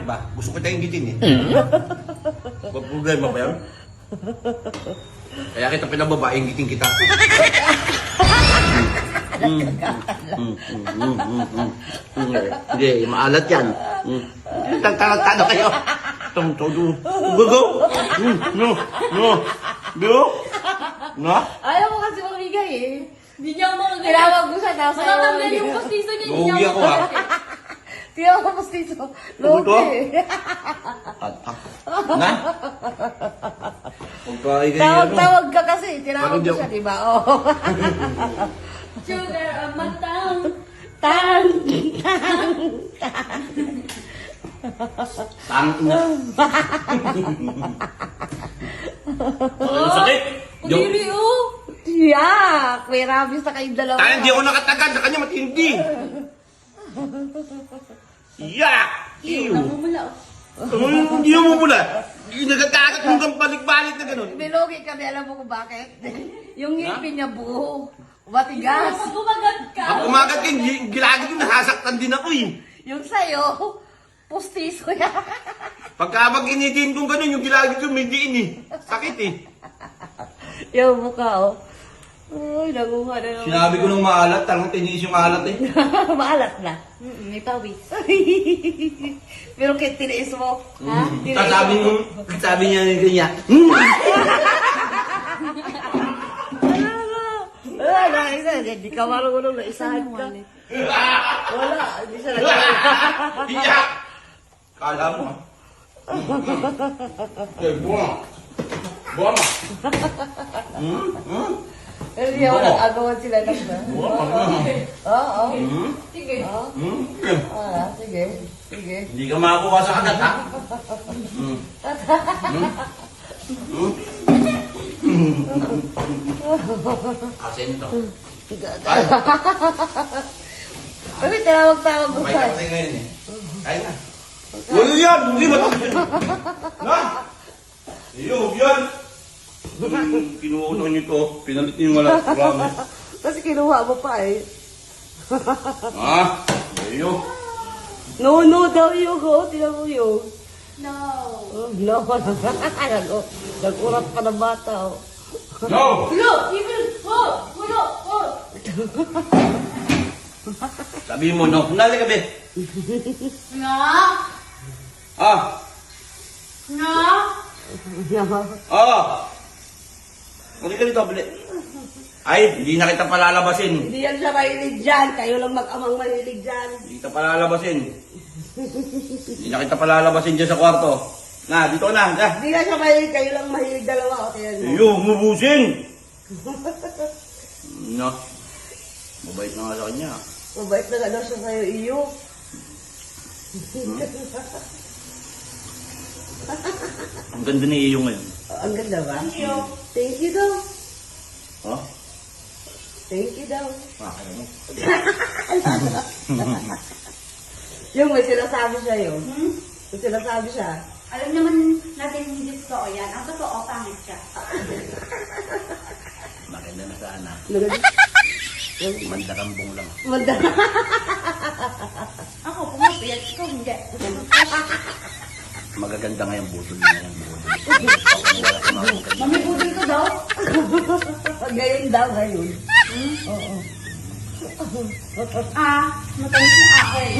ba? Gusto ko tayong ingitin eh. Huwag problema ba yan? Kaya kita pinababa, ingitin kita. Hindi, maalat yan. Tantang-tantang kayo. Tong-todo. Gugo. No. No. No. Ayaw mo kasi mamigay eh. Hindi niya ako magagawa. Tinawag mo siya, nasa iyo. Matatanggal yung postiso niya. Hindi niya Lugi ako ah. Tinawag mo dito. Logi. Tatak. Na? Huwag ka ikay Tawag ka kasi. Tinawag mo Parang siya, di ba? Oo. Sugar of my tongue. Tang. Tangin na. Ang sakit. Kumiri oh. Yak! May rabies na kayong dalawa. Tayo, hindi ako nakatagan. Sa kanya matindi. Yak! Ew! Namumula oh. Hindi mo mula. Nagkakagat mo kang balik-balik na ganun. Bilogi kami, alam mo kung bakit? Yung ngipin niya buo. Matigas. Pag umagat ka. Pag umagat ka, gilagid yung nasasaktan din ako eh. Yung sa'yo, pustiso yan. Pagka mag-initin kong ganun, yung gilagid yung may diin eh. Sakit eh. Yung mukha, oh. Uy, naguha na naman. Sinabi ko nung maalat, talagang tiniis yung maalat eh. Maalat na. May pawis. Pero kaya tiniis mo. Ha? Tapos sabi niya ganyan. Wala, hindi ka marunong na isahan ka. Wala, hindi siya nagkakaroon. Iyak! Kala mo ah. Eh, buwa. Buwa ma. Pero hindi ako nag-agawan sila lang na. Buwa ma. Oo. Sige. Sige. Sige. Hindi ka makakuha sa kagat ha. Asento. Ay, Uy, tinawag-tawag mo may sa. kapatid ngayon eh. Kaya na. Wala yan! Hindi ba ito? Na? Iyo, yan! Kinuha niyo to. Pinalit niyo yung wala. Kasi kinuha mo pa eh. Ah, iyo. No daw yung go. Tinan mo yung. No. Oh, no. Nag-urat pa ng bata. Oh. No! Look, even oh, oh. Sabi mo, no. Nali ka, be. No. Ah, No. ah. Muli ka dito, bali. Ay, hindi na kita palalabasin. Hindi yan siya mahilig dyan. Kayo lang mag-amang mahilig dyan. Hindi kita palalabasin. Hindi na kita palalabasin dyan sa kwarto. Na, dito na. Na. Hindi na siya mahilig. Kayo lang mahilig dalawa. O, tiyan mo. Iyo, umubusin. No. Mabait na nga sa kanya. Mabait na gano'n siya sa'yo, iyo. Ang ganda ni Iyo ngayon. Ang ganda ba? Thank you. Thank you daw. Oh? Thank you daw. Kaya mo. Yung may sinasabi siya yun. May sinasabi siya. Alam naman natin hindi totoo yan. Ang totoo, pangit siya. Maganda na sana. Nagag- Mandarambong lang. Manda. Ako, pumapiyat. Ikaw, hindi. Magaganda nga yung budol niya yung budol. Wala ko makakaganda. Mami, budol ko daw. Ngayon daw, ngayon. Oo. Matamis mo ako eh.